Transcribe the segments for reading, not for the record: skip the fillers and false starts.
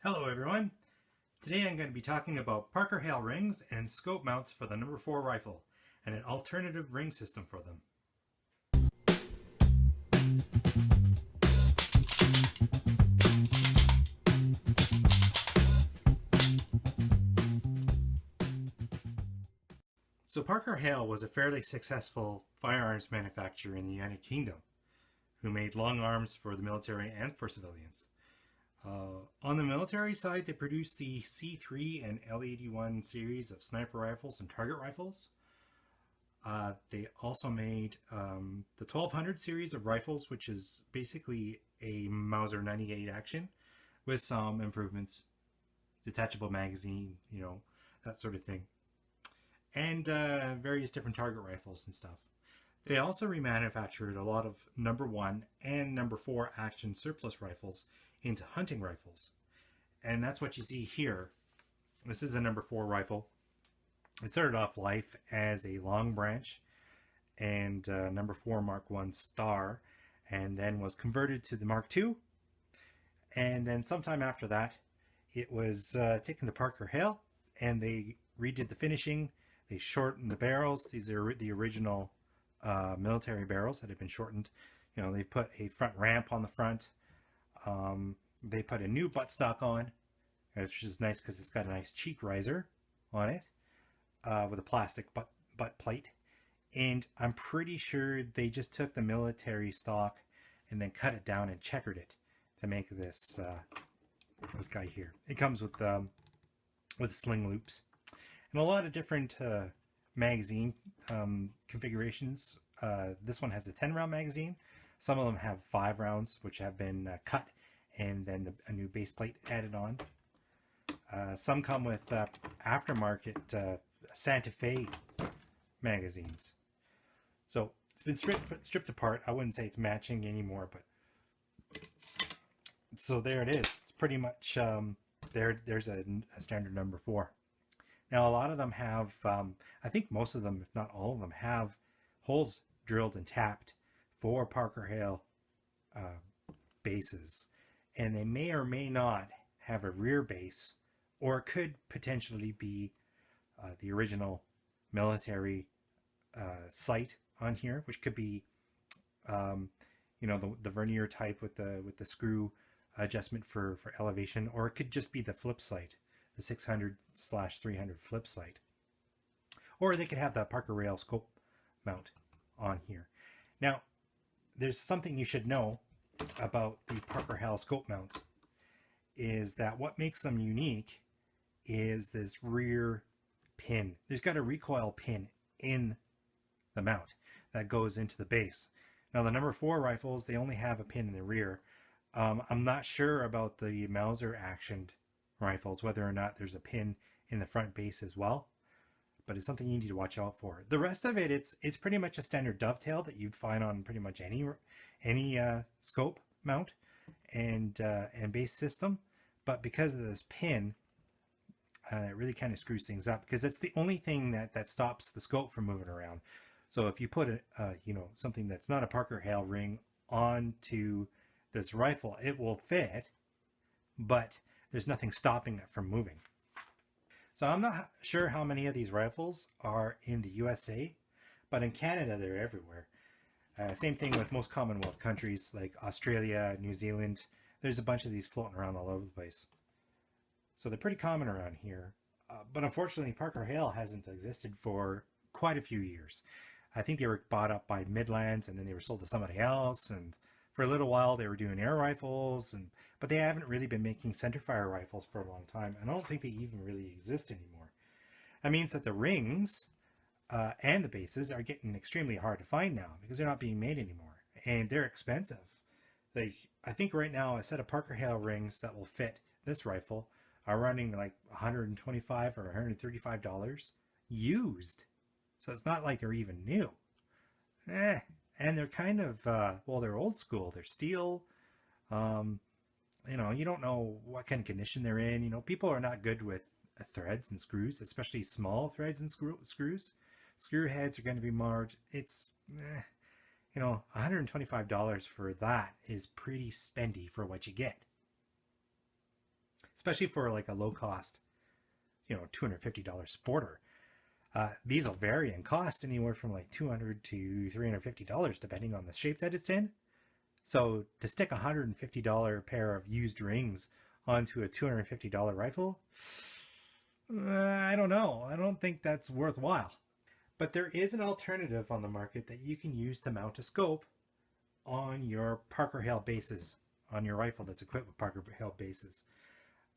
Hello everyone. Today I'm going to be talking about Parker Hale rings and scope mounts for the No4 rifle and an alternative ring system for them. So Parker Hale was a fairly successful firearms manufacturer in the United Kingdom who made long arms for the military and for civilians. On the military side, they produced the C3 and L81 series of sniper rifles and target rifles. They also made the 1200 series of rifles, which is basically a Mauser 98 action with some improvements, detachable magazine, that sort of thing, and various different target rifles and stuff. They also remanufactured a lot of number 1 and number 4 action surplus rifles into hunting rifles. And that's what you see here. This is a number 4 rifle. It started off life as a long branch and number 4 Mark 1 star, and then was converted to the Mark 2. And then sometime after that, it was taken to Parker Hale, and they redid the finishing. They shortened the barrels. These are the original military barrels that have been shortened. They put a front ramp on the front. They put a new buttstock on, which is nice because it's got a nice cheek riser on it with a plastic butt plate. And I'm pretty sure they just took the military stock and then cut it down and checkered it to make this this guy here. It comes with sling loops and a lot of different magazine configurations. This one has a 10-round magazine. Some of them have 5 rounds, which have been cut and then a new base plate added on. Some come with aftermarket Santa Fe magazines. So it's been stripped apart. I wouldn't say it's matching anymore, but so there it is. It's pretty much there's a standard number 4. Now a lot of them have, I think most of them, if not all of them, have holes drilled and tapped for Parker Hale bases, and they may or may not have a rear base, or it could potentially be the original military sight on here, which could be the vernier type with the screw adjustment for elevation, or it could just be the flip sight, the 600/300 flip sight, or they could have the Parker Hale scope mount on here. Now there's something you should know about the Parker Hale scope mounts, is that what makes them unique is this rear pin. There's got a recoil pin in the mount that goes into the base. Now the number 4 rifles, they only have a pin in the rear. I'm not sure about the Mauser actioned rifles, whether or not there's a pin in the front base as well, but it's something you need to watch out for. The rest of it, it's pretty much a standard dovetail that you'd find on pretty much any scope mount and base system. But because of this pin, it really kind of screws things up, because it's the only thing that stops the scope from moving around. So if you put something that's not a Parker Hale ring onto this rifle, it will fit, but there's nothing stopping it from moving. So I'm not sure how many of these rifles are in the USA, but in Canada they're everywhere. Same thing with most Commonwealth countries like Australia, New Zealand. There's a bunch of these floating around all over the place. So they're pretty common around here. But unfortunately, Parker Hale hasn't existed for quite a few years. I think they were bought up by Midlands, and then they were sold to somebody else. And for a little while, they were doing air rifles, but they haven't really been making centerfire rifles for a long time. And I don't think they even really exist anymore. That means that the rings and the bases are getting extremely hard to find now, because they're not being made anymore, and they're expensive. Like, I think right now a set of Parker Hale rings that will fit this rifle are running like $125 or $135 used. So it's not like they're even new. And they're kind of they're old school. They're steel. You don't know what kind of condition they're in. People are not good with threads and screws, especially small threads and screws. Screw heads are going to be marred. It's $125 for that is pretty spendy for what you get. especially for like a low cost, $250 sporter. These will vary in cost anywhere from like $200 to $350 depending on the shape that it's in. So to stick a $150 pair of used rings onto a $250 rifle, I don't know. I don't think that's worthwhile. But there is an alternative on the market that you can use to mount a scope on your Parker Hale bases, on your rifle that's equipped with Parker Hale bases.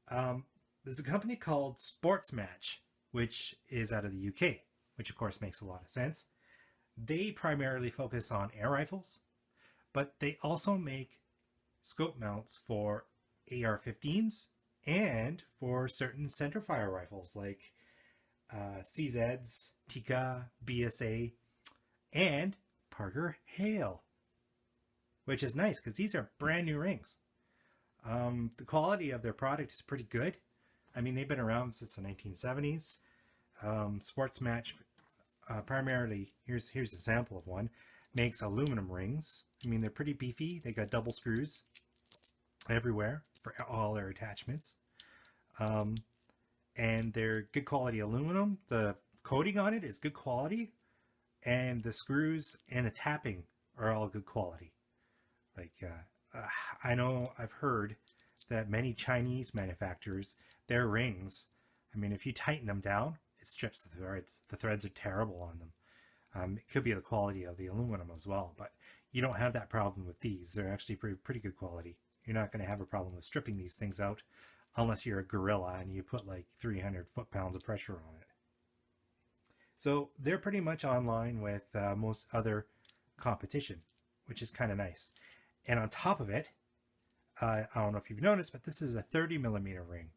There's a company called Sportsmatch, which is out of the UK, which of course makes a lot of sense. They primarily focus on air rifles, but they also make scope mounts for AR-15s and for certain centerfire rifles like CZs, Tikka, BSA, and Parker Hale, which is nice because these are brand new rings. The quality of their product is pretty good. I mean, they've been around since the 1970s. Sportsmatch, primarily, here's a sample of one, makes aluminum rings. I mean, they're pretty beefy. They got double screws everywhere for all their attachments. And they're good quality aluminum. The coating on it is good quality. And the screws and the tapping are all good quality. Like, I know I've heard that many Chinese manufacturers, their rings, I mean, if you tighten them down, it strips the threads. The threads are terrible on them. It could be the quality of the aluminum as well, but you don't have that problem with these. They're actually pretty good quality. You're not going to have a problem with stripping these things out unless you're a gorilla and you put like 300 foot-pounds of pressure on it. So they're pretty much online with most other competition, which is kind of nice. And on top of it, I don't know if you've noticed, but this is a 30mm ring.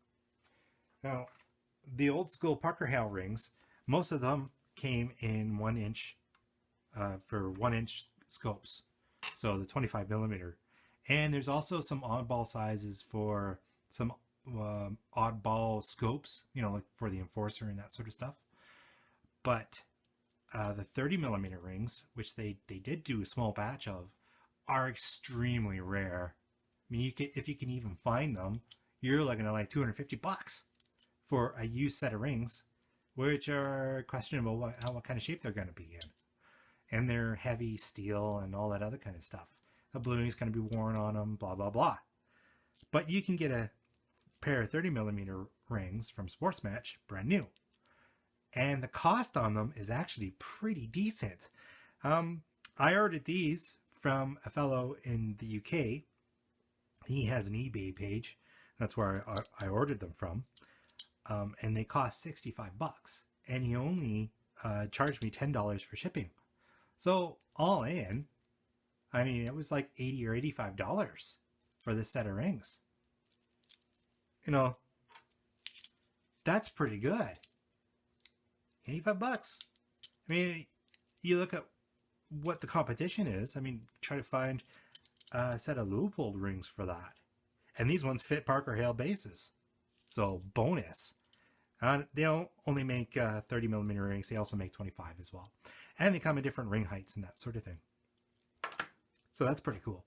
Now, the old school Parker Hale rings, most of them came in 1 inch for 1 inch scopes. So the 25mm. And there's also some oddball sizes for some oddball scopes, like for the Enforcer and that sort of stuff. But the 30mm rings, which they did do a small batch of, are extremely rare. I mean, if you can even find them, you're looking at like $250 for a used set of rings, which are questionable what kind of shape they're going to be in. And they're heavy steel and all that other kind of stuff. The bluing is going to be worn on them, blah, blah, blah. But you can get a pair of 30mm rings from Sportsmatch, brand new. And the cost on them is actually pretty decent. I ordered these from a fellow in the UK. He has an eBay page. That's where I ordered them from. And they cost $65. And he only charged me $10 for shipping. So all in, I mean, it was like $80 or $85 for this set of rings. That's pretty good. $85. I mean, you look at what the competition is. I mean, try to find a set of Leupold rings for that. And these ones fit Parker Hale bases. So bonus. They don't only make 30mm rings. They also make 25 as well. And they come in different ring heights and that sort of thing. So that's pretty cool.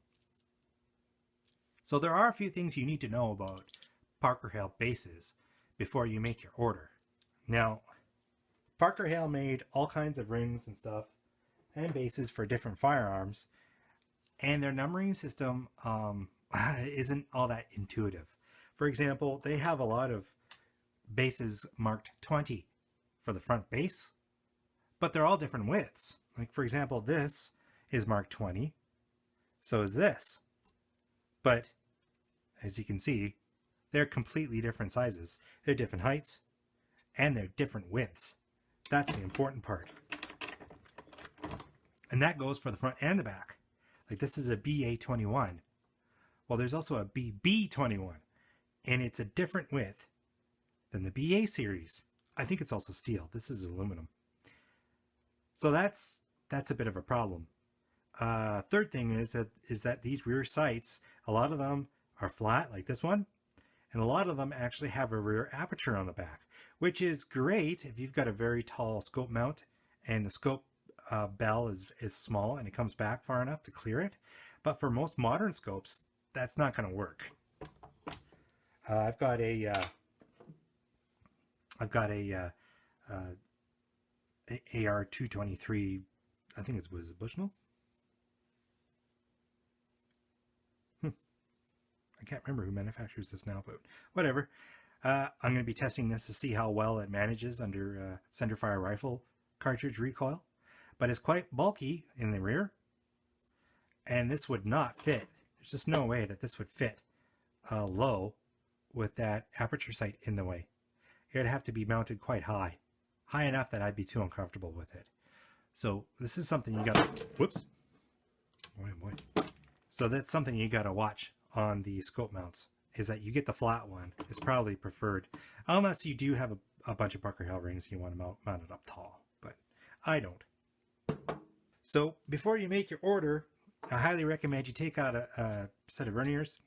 So there are a few things you need to know about Parker Hale bases before you make your order. Now, Parker Hale made all kinds of rings and stuff and bases for different firearms, and their numbering system isn't all that intuitive. For example, they have a lot of bases marked 20 for the front base, but they're all different widths. Like, for example, this is marked 20, so is this. But as you can see, they're completely different sizes. They're different heights, and they're different widths. That's the important part. And that goes for the front and the back. Like, this is a BA21. Well, there's also a BB21, and it's a different width than the BA series. I think it's also steel. This is aluminum. So that's a bit of a problem. Third thing is that these rear sights, a lot of them are flat, like this one, and a lot of them actually have a rear aperture on the back, which is great if you've got a very tall scope mount and the scope bell is small and it comes back far enough to clear it. But for most modern scopes, that's not going to work. I've got a AR-223. I think it was a Bushnell. I can't remember who manufactures this now, but whatever. I'm going to be testing this to see how well it manages under centerfire rifle cartridge recoil, but it's quite bulky in the rear, and this would not fit. There's just no way that this would fit low with that aperture sight in the way. It would have to be mounted quite high enough that I'd be too uncomfortable with it. So this is something you got to, whoops, boy. So that's something you got to watch on the scope mounts, is that you get the flat one. It's probably preferred, unless you do have a bunch of Parker Hale rings and you want to mount it up tall, but I don't. So before you make your order, I highly recommend you take out a set of verniers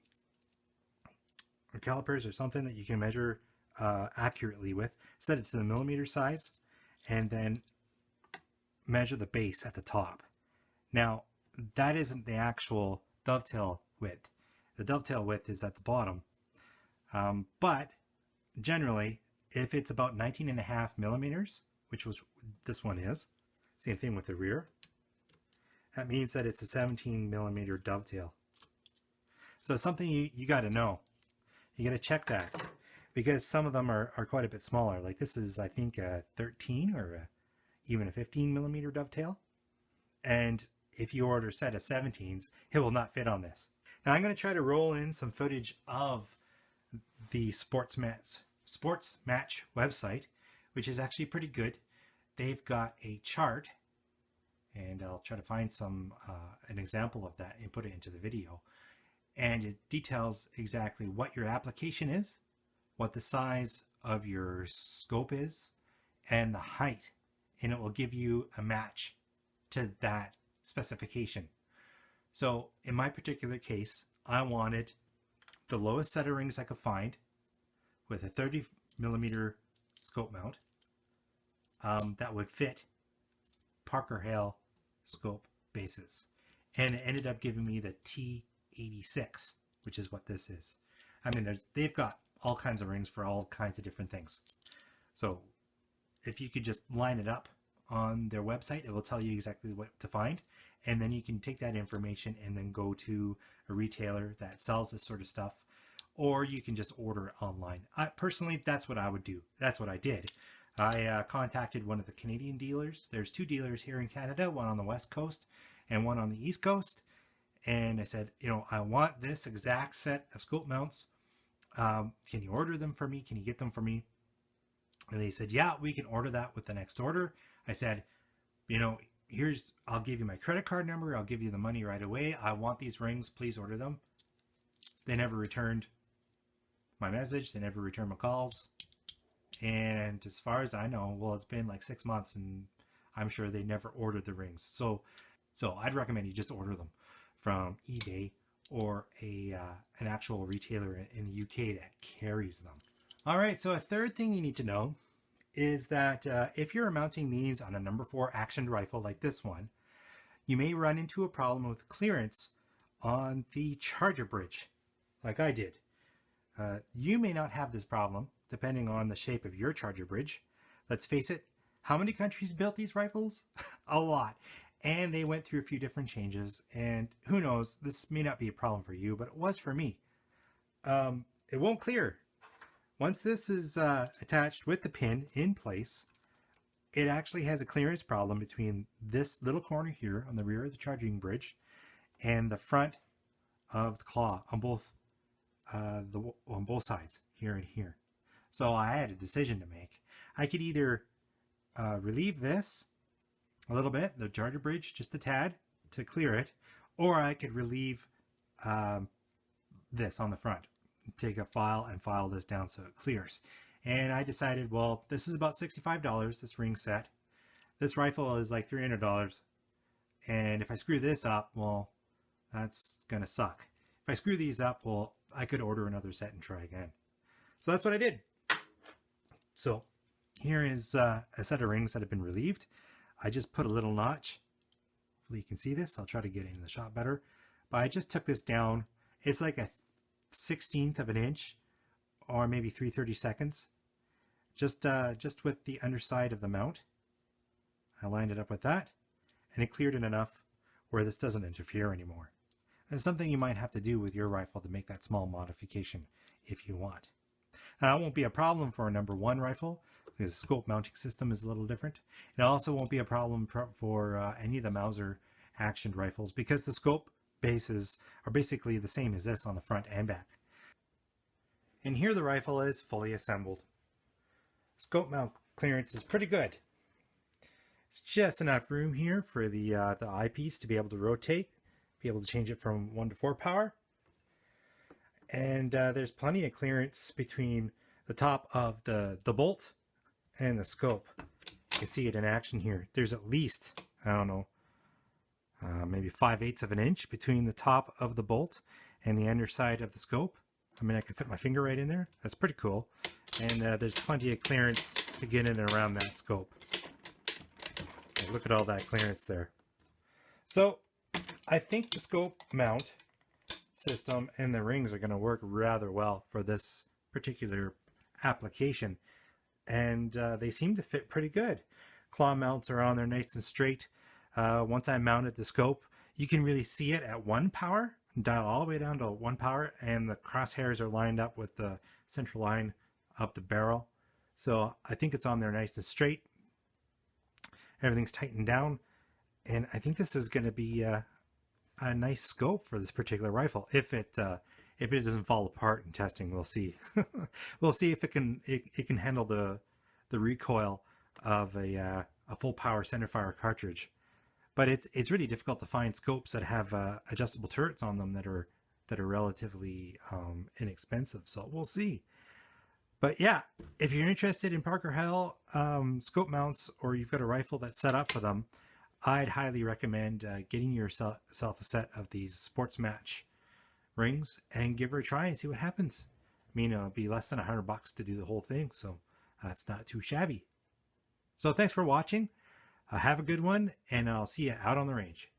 or calipers or something that you can measure accurately with. Set it to the millimeter size, and then measure the base at the top. Now, that isn't the actual dovetail width. The dovetail width is at the bottom. But generally, if it's about 19.5 millimeters, which was this one is, same thing with the rear, that means that it's a 17 millimeter dovetail. So something you got to know. You got to check that, because some of them are quite a bit smaller. Like this is, I think, a 13 or even a 15 millimeter dovetail. And if you order a set of 17s, it will not fit on this. Now I'm going to try to roll in some footage of the Sportsmatch website, which is actually pretty good. They've got a chart, and I'll try to find an example of that and put it into the video. And it details exactly what your application is, what the size of your scope is, and the height. And it will give you a match to that specification. So in my particular case, I wanted the lowest set of rings I could find with a 30 millimeter scope mount that would fit Parker Hale scope bases. And it ended up giving me the T86, which is what this is. I mean, they've got all kinds of rings for all kinds of different things. So if you could just line it up on their website, it will tell you exactly what to find. And then you can take that information and then go to a retailer that sells this sort of stuff, or you can just order it online. Personally, that's what I would do. That's what I did. I contacted one of the Canadian dealers. There's two dealers here in Canada, one on the West Coast and one on the East Coast. And I said, I want this exact set of scope mounts. Can you order them for me? Can you get them for me? And they said, yeah, we can order that with the next order. I said, I'll give you my credit card number. I'll give you the money right away. I want these rings. Please order them. They never returned my message. They never returned my calls. And as far as I know, well, it's been like 6 months and I'm sure they never ordered the rings. So I'd recommend you just order them from eBay or an actual retailer in the UK that carries them. All right, so a third thing you need to know is that if you're mounting these on a number 4 actioned rifle like this one, you may run into a problem with clearance on the charger bridge, like I did. You may not have this problem, depending on the shape of your charger bridge. Let's face it, how many countries built these rifles? A lot. And they went through a few different changes, and who knows, this may not be a problem for you, but it was for me. It won't clear. Once this is attached with the pin in place, it actually has a clearance problem between this little corner here on the rear of the charging bridge and the front of the claw on both sides, here and here. So I had a decision to make. I could either relieve this a little bit, the charger bridge, just a tad to clear it, or I could relieve this on the front. Take a file and file this down so it clears. And I decided, well, this is about $65, this ring set. This rifle is like $300. And if I screw this up, well, that's gonna suck. If I screw these up, well, I could order another set and try again. So that's what I did. So here is a set of rings that have been relieved. I just put a little notch. Hopefully you can see this. I'll try to get it in the shot better. But I just took this down. It's like a 1/16 of an inch or maybe 3/32, just with the underside of the mount. I lined it up with that, and it cleared it enough where this doesn't interfere anymore. And it's something you might have to do with your rifle to make that small modification if you want. Now, it won't be a problem for a #1 rifle because the scope mounting system is a little different. It also won't be a problem for any of the Mauser actioned rifles because the scope bases are basically the same as this on the front and back. And here the rifle is fully assembled. Scope mount clearance is pretty good. It's just enough room here for the eyepiece to be able to rotate, be able to change it from 1 to 4 power. And there's plenty of clearance between the top of the bolt and the scope. You can see it in action here. There's at least, I don't know, maybe 5/8 of an inch between the top of the bolt and the underside of the scope. I mean, I can fit my finger right in there. That's pretty cool. And there's plenty of clearance to get in and around that scope. And look at all that clearance there. So I think the scope mount system and the rings are going to work rather well for this particular application. And they seem to fit pretty good. Claw mounts are on there nice and straight. Once I mounted the scope, you can really see it at 1 power, dial all the way down to 1 power, and the crosshairs are lined up with the central line of the barrel. So I think it's on there nice and straight. Everything's tightened down, and I think this is going to be a nice scope for this particular rifle. If it doesn't fall apart in testing, we'll see. We'll see if it can handle the recoil of a full power centerfire cartridge. But it's really difficult to find scopes that have adjustable turrets on them that are relatively inexpensive. So we'll see. But yeah, if you're interested in Parker Hale scope mounts, or you've got a rifle that's set up for them, I'd highly recommend getting yourself a set of these Sportsmatch rings and give her a try and see what happens. I mean, it'll be less than $100 to do the whole thing, so it's not too shabby. So thanks for watching. Have a good one, and I'll see you out on the range.